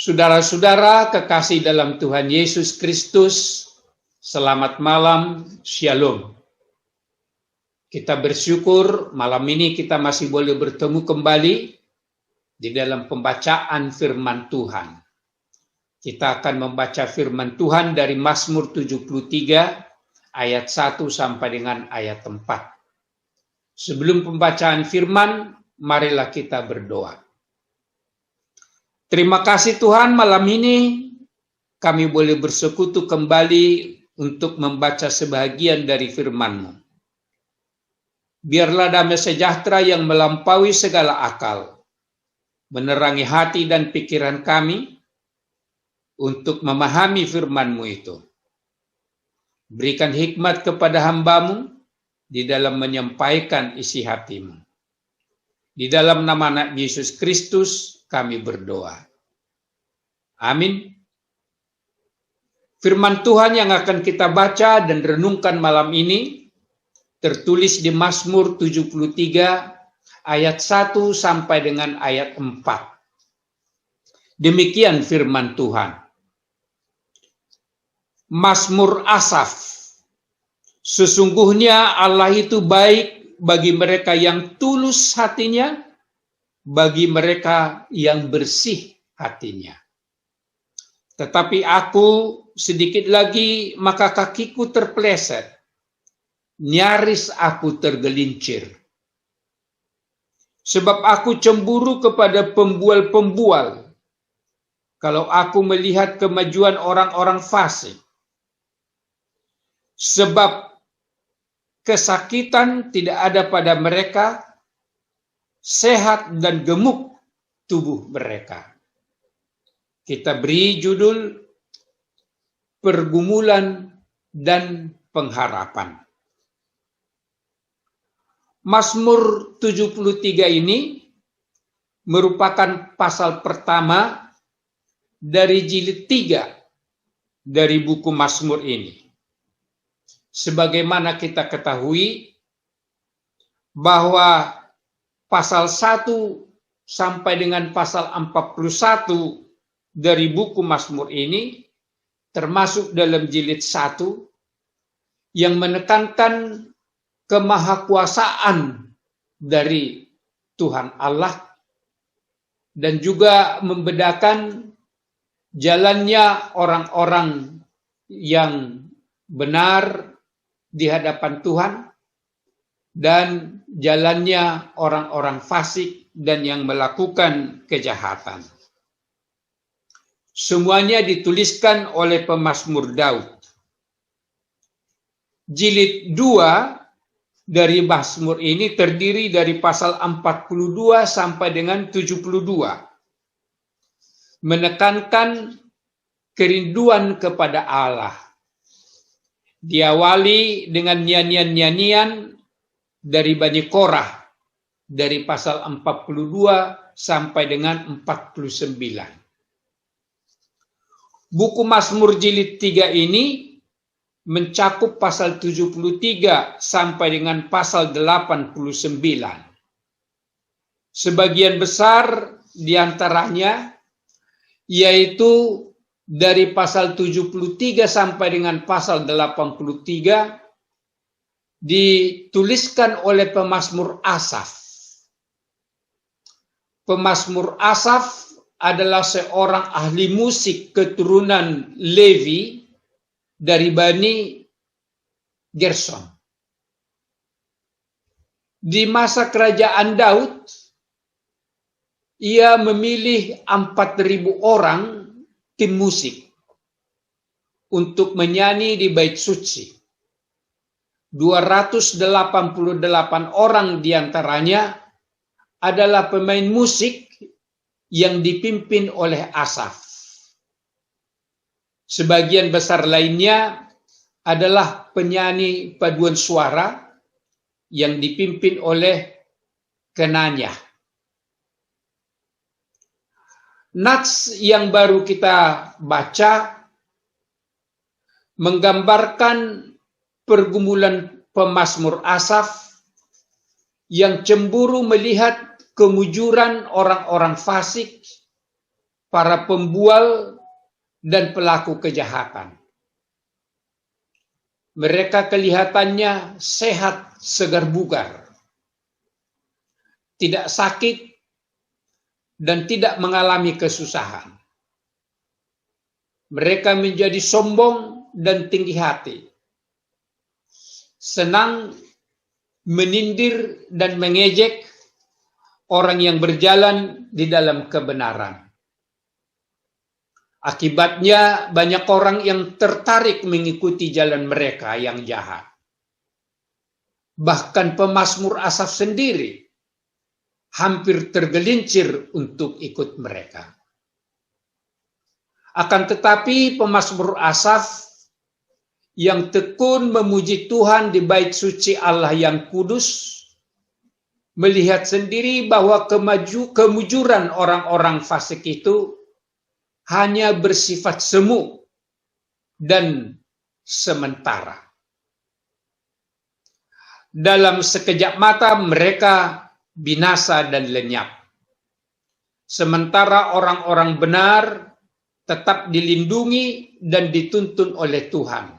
Saudara-saudara kekasih dalam Tuhan Yesus Kristus, selamat malam, Shalom. Kita bersyukur malam ini kita masih boleh bertemu kembali di dalam pembacaan firman Tuhan. Kita akan membaca firman Tuhan dari Mazmur 73 ayat 1 sampai dengan ayat 4. Sebelum pembacaan firman, marilah kita berdoa. Terima kasih Tuhan, malam ini kami boleh bersekutu kembali untuk membaca sebahagian dari firman-Mu. Biarlah damai sejahtera yang melampaui segala akal menerangi hati dan pikiran kami untuk memahami firman-Mu itu. Berikan hikmat kepada hamba-Mu di dalam menyampaikan isi hati-Mu. Di dalam nama Anak Yesus Kristus kami berdoa. Amin. Firman Tuhan yang akan kita baca dan renungkan malam ini tertulis di Mazmur 73 ayat 1 sampai dengan ayat 4. Demikian firman Tuhan. Mazmur Asaf. Sesungguhnya Allah itu baik bagi mereka yang tulus hatinya, bagi mereka yang bersih hatinya. Tetapi aku sedikit lagi maka kakiku terpeleset, nyaris aku tergelincir. Sebab aku cemburu kepada pembual-pembual, kalau aku melihat kemajuan orang-orang fasik. Sebab kesakitan tidak ada pada mereka, sehat dan gemuk tubuh mereka. Kita beri judul Pergumulan dan Pengharapan. Mazmur 73 ini merupakan pasal pertama dari jilid 3 dari buku Mazmur ini. Sebagaimana kita ketahui bahwa pasal 1 sampai dengan pasal 41 dari buku Mazmur ini termasuk dalam jilid 1 yang menekankan kemahakuasaan dari Tuhan Allah dan juga membedakan jalannya orang-orang yang benar di hadapan Tuhan dan jalannya orang-orang fasik dan yang melakukan kejahatan. Semuanya dituliskan oleh pemazmur Daud. Jilid 2 dari Mazmur ini terdiri dari pasal 42 sampai dengan 72. Menekankan kerinduan kepada Allah. Diawali dengan nyanyian-nyanyian dari Bani Korah dari pasal 42 sampai dengan 49. Buku Mazmur jilid 3 ini mencakup pasal 73 sampai dengan pasal 89. Sebagian besar diantaranya yaitu dari pasal 73 sampai dengan pasal 83 dituliskan oleh pemazmur Asaf. Pemazmur Asaf adalah seorang ahli musik keturunan Levi dari Bani Gerson. Di masa kerajaan Daud, ia memilih 4.000 orang tim musik untuk menyanyi di bait suci. 288 orang diantaranya adalah pemain musik yang dipimpin oleh Asaf. Sebagian besar lainnya adalah penyanyi paduan suara yang dipimpin oleh Kenanya. Nats yang baru kita baca menggambarkan pergumulan pemazmur Asaf yang cemburu melihat kemujuran orang-orang fasik para pembual dan pelaku kejahatan. Mereka kelihatannya sehat, segar bugar, tidak sakit, dan tidak mengalami kesusahan. Mereka menjadi sombong dan tinggi hati, senang menindir dan mengejek orang yang berjalan di dalam kebenaran. Akibatnya banyak orang yang tertarik mengikuti jalan mereka yang jahat. Bahkan pemazmur Asaf sendiri hampir tergelincir untuk ikut mereka. Akan tetapi pemazmur Asaf yang tekun memuji Tuhan di bait suci Allah yang kudus, melihat sendiri bahwa kemujuran orang-orang fasik itu hanya bersifat semu dan sementara. Dalam sekejap mata mereka binasa dan lenyap. Sementara orang-orang benar tetap dilindungi dan dituntun oleh Tuhan.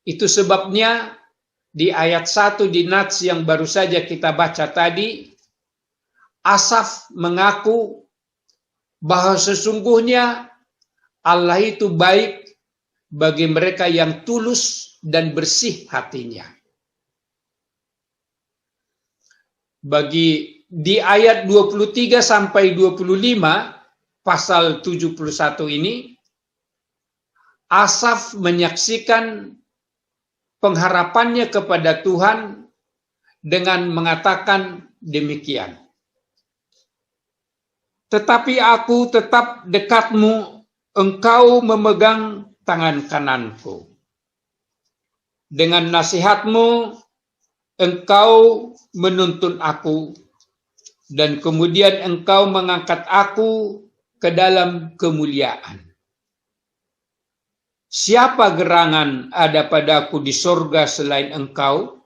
Itu sebabnya di ayat 1 di Nats yang baru saja kita baca tadi, Asaf mengaku bahwa sesungguhnya Allah itu baik bagi mereka yang tulus dan bersih hatinya. Di ayat 23 sampai 25 pasal 71 ini, Asaf menyaksikan pengharapannya kepada Tuhan dengan mengatakan demikian. Tetapi aku tetap dekatmu, engkau memegang tangan kananku. Dengan nasihatmu, engkau menuntun aku, dan kemudian engkau mengangkat aku ke dalam kemuliaan. Siapa gerangan ada padaku di sorga selain engkau?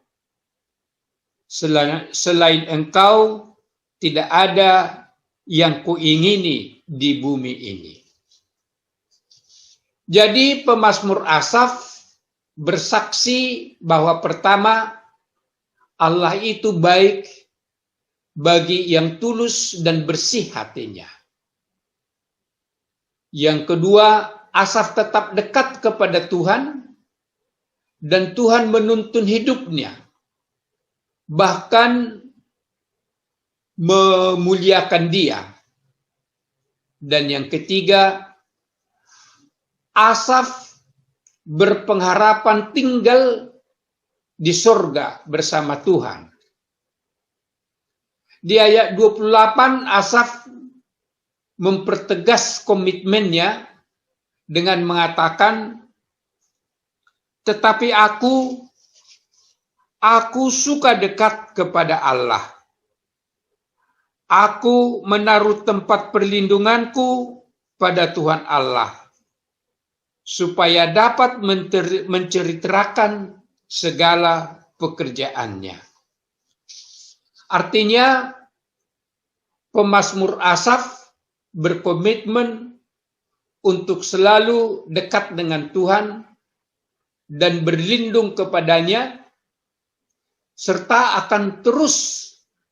Selain engkau, tidak ada yang kuingini di bumi ini. Jadi pemazmur Asaf bersaksi bahwa pertama, Allah itu baik bagi yang tulus dan bersih hatinya. Yang kedua, Asaf tetap dekat kepada Tuhan dan Tuhan menuntun hidupnya. Bahkan memuliakan dia. Dan yang ketiga, Asaf berpengharapan tinggal di surga bersama Tuhan. Di ayat 28, Asaf mempertegas komitmennya dengan mengatakan, tetapi aku suka dekat kepada Allah. Aku menaruh tempat perlindunganku pada Tuhan Allah, supaya dapat menceritakan segala pekerjaannya. Artinya, pemazmur Asaf berkomitmen untuk selalu dekat dengan Tuhan dan berlindung kepadanya, serta akan terus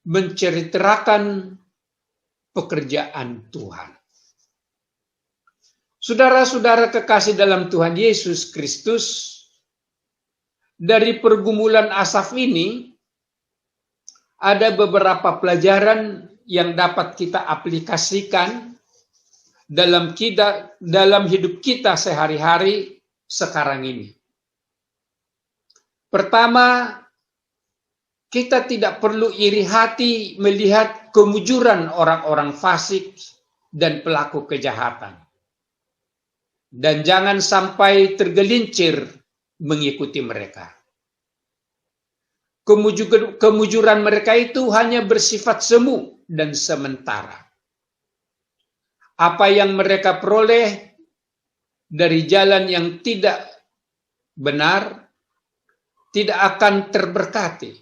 menceritakan pekerjaan Tuhan. Saudara-saudara kekasih dalam Tuhan Yesus Kristus, dari pergumulan Asaf ini ada beberapa pelajaran yang dapat kita aplikasikan dalam hidup kita sehari-hari sekarang ini. Pertama, kita tidak perlu iri hati melihat kemujuran orang-orang fasik dan pelaku kejahatan. Dan jangan sampai tergelincir mengikuti mereka. Kemujuran mereka itu hanya bersifat semu dan sementara. Apa yang mereka peroleh dari jalan yang tidak benar tidak akan terberkati.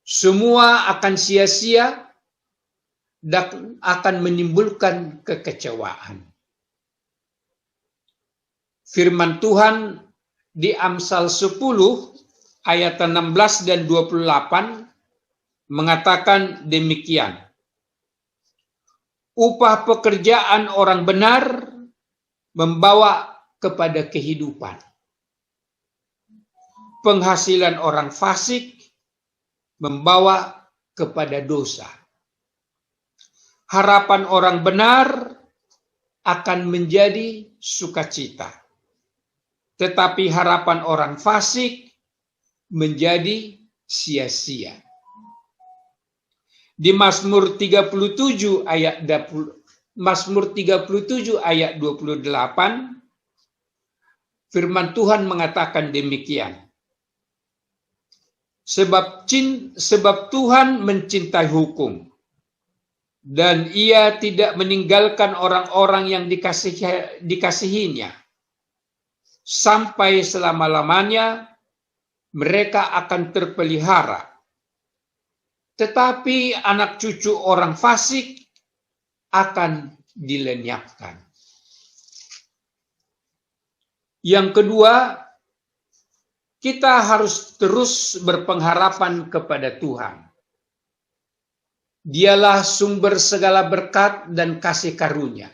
Semua akan sia-sia dan akan menimbulkan kekecewaan. Firman Tuhan di Amsal 10 ayat 16 dan 28 mengatakan demikian. Upah pekerjaan orang benar membawa kepada kehidupan. Penghasilan orang fasik membawa kepada dosa. Harapan orang benar akan menjadi sukacita. Tetapi harapan orang fasik menjadi sia-sia. Di Mazmur 37 ayat 28 firman Tuhan mengatakan demikian. Sebab Tuhan mencintai hukum dan Ia tidak meninggalkan orang-orang yang dikasihinya. Sampai selama-lamanya mereka akan terpelihara. Tetapi anak cucu orang fasik akan dilenyapkan. Yang kedua, kita harus terus berpengharapan kepada Tuhan. Dialah sumber segala berkat dan kasih karunia.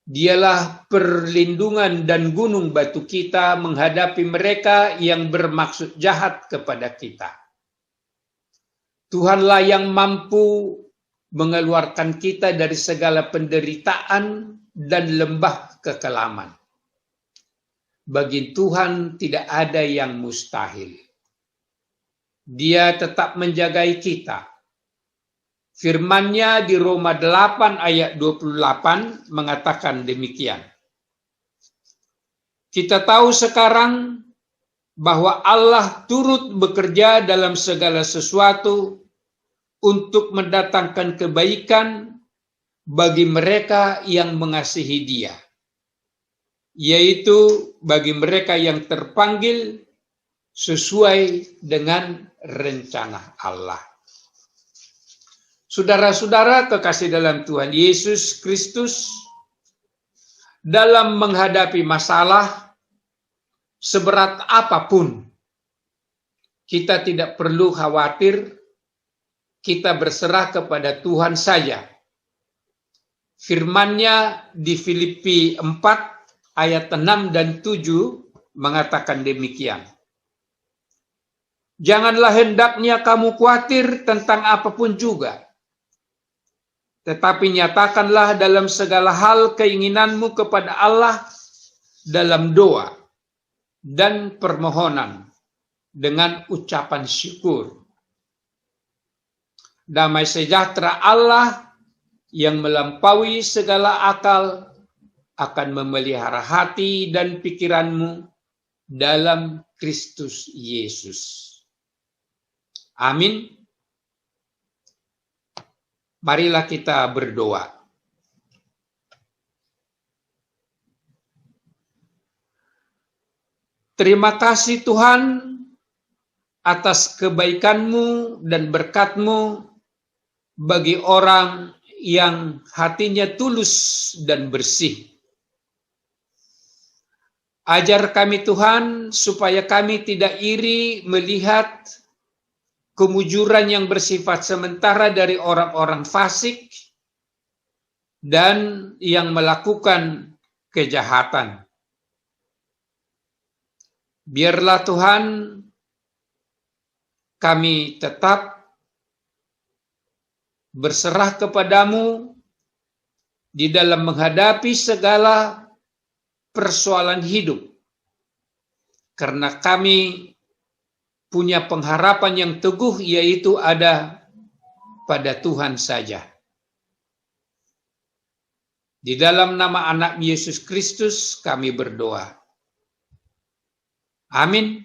Dialah perlindungan dan gunung batu kita menghadapi mereka yang bermaksud jahat kepada kita. Tuhanlah yang mampu mengeluarkan kita dari segala penderitaan dan lembah kekelaman. Bagi Tuhan tidak ada yang mustahil. Dia tetap menjagai kita. Firman-Nya di Roma 8 ayat 28 mengatakan demikian. Kita tahu sekarang bahwa Allah turut bekerja dalam segala sesuatu untuk mendatangkan kebaikan bagi mereka yang mengasihi Dia, yaitu bagi mereka yang terpanggil sesuai dengan rencana Allah. Saudara-saudara kekasih dalam Tuhan Yesus Kristus, dalam menghadapi masalah seberat apapun, kita tidak perlu khawatir. Kita berserah kepada Tuhan saja. Firman-Nya di Filipi 4 ayat 6 dan 7 mengatakan demikian. Janganlah hendaknya kamu khawatir tentang apapun juga. Tetapi nyatakanlah dalam segala hal keinginanmu kepada Allah dalam doa dan permohonan dengan ucapan syukur. Damai sejahtera Allah yang melampaui segala akal akan memelihara hati dan pikiranmu dalam Kristus Yesus. Amin. Marilah kita berdoa. Terima kasih Tuhan atas kebaikan-Mu dan berkat-Mu bagi orang yang hatinya tulus dan bersih. Ajar kami Tuhan supaya kami tidak iri melihat kemujuran yang bersifat sementara dari orang-orang fasik dan yang melakukan kejahatan. Biarlah Tuhan kami tetap berserah kepadamu di dalam menghadapi segala persoalan hidup. Karena kami punya pengharapan yang teguh, yaitu ada pada Tuhan saja. Di dalam nama anak Yesus Kristus kami berdoa. Amin.